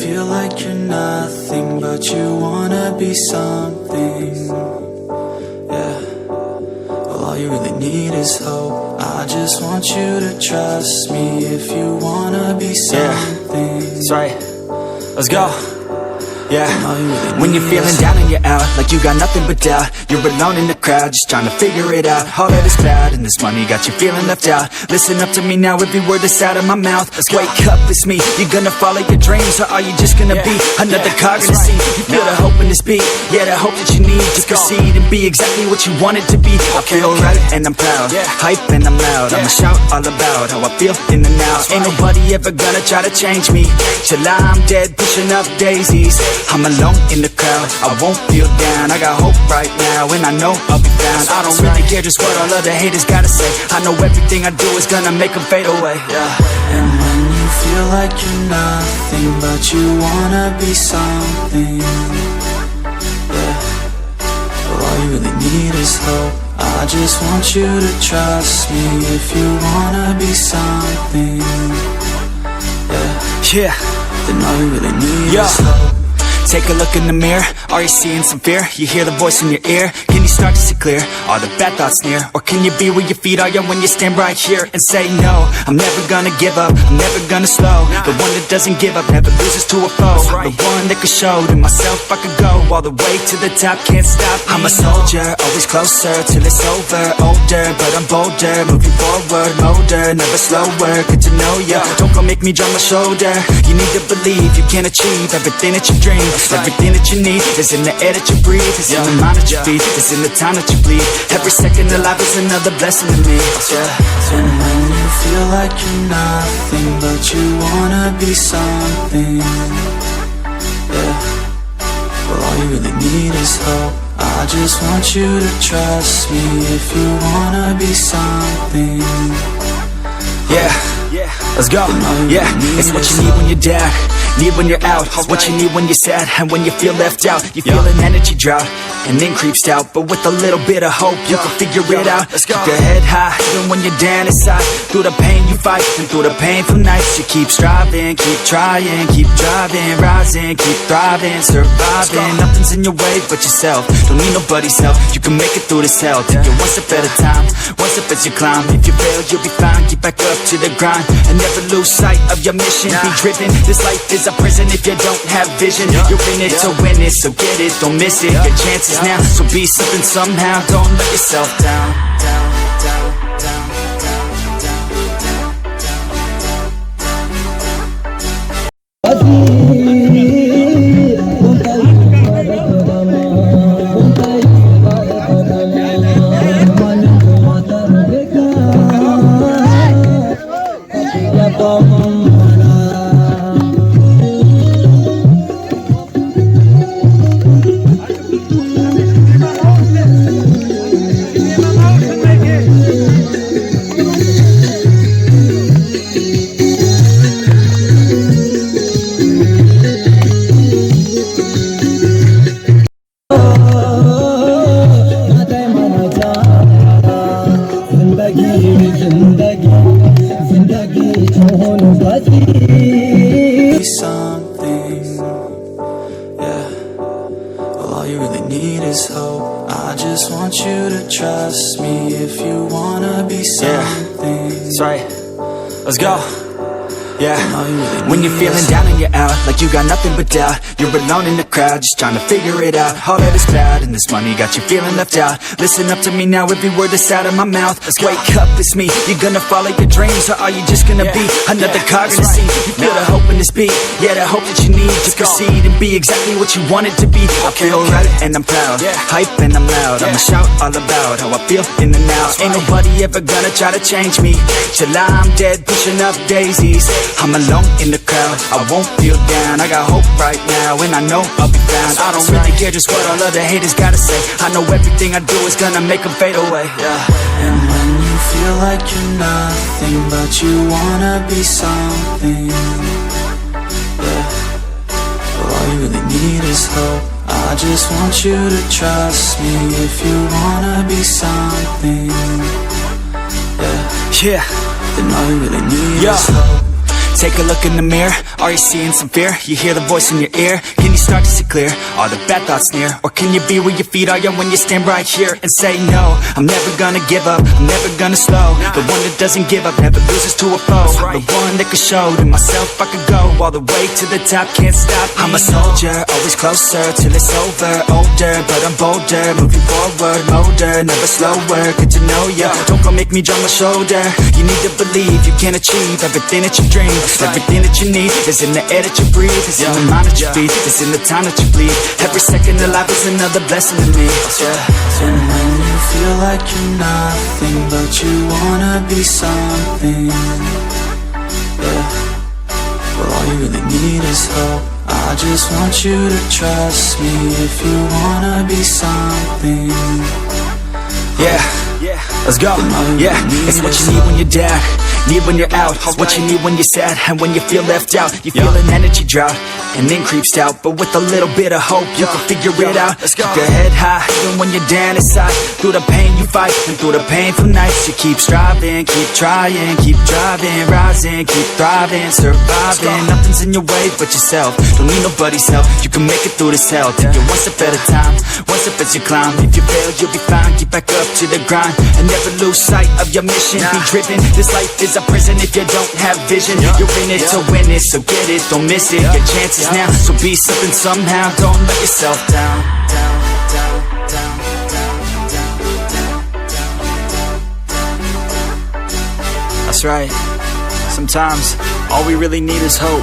feel like you're nothing, but you wanna be something. Yeah. Well, all you really need is hope. I just want you to trust me if you wanna be something. Yeah, that's right. Let's go. Yeah, when you're feeling down and you're out, like you got nothing but doubt, you're alone in the crowd, just trying to figure it out. All that is bad and this money got you feeling left out. Listen up to me now, every word that's out of my mouth. Wake up, it's me, you're gonna follow your dreams, or are you just gonna be another cog in the scene? You feel the hope in this beat, yeah, the hope that you need to proceed and be exactly what you want it to be. I feel right and I'm proud, hype and I'm loud, I'ma shout all about how I feel in the now. Ain't nobody ever gonna try to change me, till I'm dead pushing up daisies. I'm alone in the crowd, I won't feel down. I got hope right now, and I know I'll be found. I don't really care just what all other haters gotta say. I know everything I do is gonna make them fade away. And when you feel like you're nothing, but you wanna be something. Yeah. Well, all you really need is hope. I just want you to trust me if you wanna be something. Yeah. Then all you really need is hope. Take a look in the mirror, are you seeing some fear? You hear the voice in your ear, can you start to see clear? Are the bad thoughts near? Or can you be where your feet are when you stand right here and say no? I'm never gonna give up, I'm never gonna slow. The one that doesn't give up never loses to a foe. The one that could show to myself I could go all the way to the top, can't stop me. I'm a soldier, always closer till it's over. Older, but I'm bolder, moving forward, motor, never slower. Good to know ya, don't go make me drop my shoulder. You need to believe you can achieve everything that you dream. Everything that you need is in the air that you breathe. It's in the mind that you feed, it's in the time that you bleed. Every second of life is another blessing to me. And when you feel like you're nothing, but you wanna be something. Yeah. Well, all you really need is hope. I just want you to trust me if you wanna be something. Yeah, let's go. Yeah, it's what you need when you're down, need when you're out. It's what you need when you're sad and when you feel left out. You feel an energy drought and then creeps out, but with a little bit of hope you can figure it out. Keep your head high even when you're down inside. Through the pain you fight and through the painful nights you keep striving, keep trying, keep driving, rising, keep thriving, surviving. Nothing's in your way but yourself, don't need nobody's help. You can make it through this hell. Take it one step at a time, one step as you climb. If you fail you'll be fine, get back up to the grind and never lose sight of your mission. Be driven, this life is a prison if you don't have vision. You're in it to win it, so get it, don't miss it. Your chances now, so be something somehow. Don't let yourself down. Something, yeah. Well, all you really need is hope. I just want you to trust me if you wanna be something. That's right. Let's go. Yeah, when you're feeling down and you're out, like you got nothing but doubt, you're alone in the crowd, just trying to figure it out. All that is bad and this money got you feeling left out. Listen up to me now, every word that's out of my mouth. Wake up, it's me, you're gonna follow your dreams, or are you just gonna be another cog in the scene? You feel the hope in this beat, yeah, the hope that you need to proceed and be exactly what you want it to be. I feel right and I'm proud, hype and I'm loud, I'ma shout all about how I feel in the now. Ain't nobody ever gonna try to change me, till I'm dead pushing up daisies. I'm alone in the crowd, I won't feel down. I got hope right now and I know I'll be found. I don't really care just what all other haters gotta say. I know everything I do is gonna make them fade away. And when you feel like you're nothing, but you wanna be something. Yeah. Well, all you really need is hope. I just want you to trust me if you wanna be something. Yeah. Then all you really need is hope. Take a look in the mirror. Are you seeing some fear? You hear the voice in your ear? Can you start to see clear? Are the bad thoughts near? Or can you be where your feet are? Yeah, when you stand right here and say no, I'm never gonna give up, I'm never gonna slow. The one that doesn't give up never loses to a foe. The one that could show to myself I could go all the way to the top, can't stop me. I'm a soldier, always closer till it's over. Older, but I'm bolder, moving forward, motor, never slower. Good to know ya, don't go make me drop my shoulder. You need to believe you can achieve everything that you dream. Everything that you need is in the air that you breathe. It's in the mind that you feed, it's in the time that you bleed. Every second of life is another blessing to me. And when you feel like you're nothing, but you wanna be something, yeah, well all you really need is hope. I just want you to trust me if you wanna be something. Yeah, let's go. Yeah, it's what you need when you're down, need when you're out. It's what you need when you're sad and when you feel left out. You feel an energy drought and then creeps out, but with a little bit of hope you can figure it out. Keep your head high even when you're down inside. Through the pain you fight and through the painful nights you keep striving, keep trying, keep driving, rising, keep thriving, surviving. Nothing's in your way but yourself. Don't need nobody's help. You can make it through this hell. Take it one step at a time, one step as you climb. If you fail you'll be fine. Get back up to the grind and never lose sight of your mission. Be driven. This life is a prison if you don't have vision. You're in it to win it, so get it, don't miss it. Your chances now, so be something somehow. Don't let yourself down. That's right. Sometimes all we really need is hope.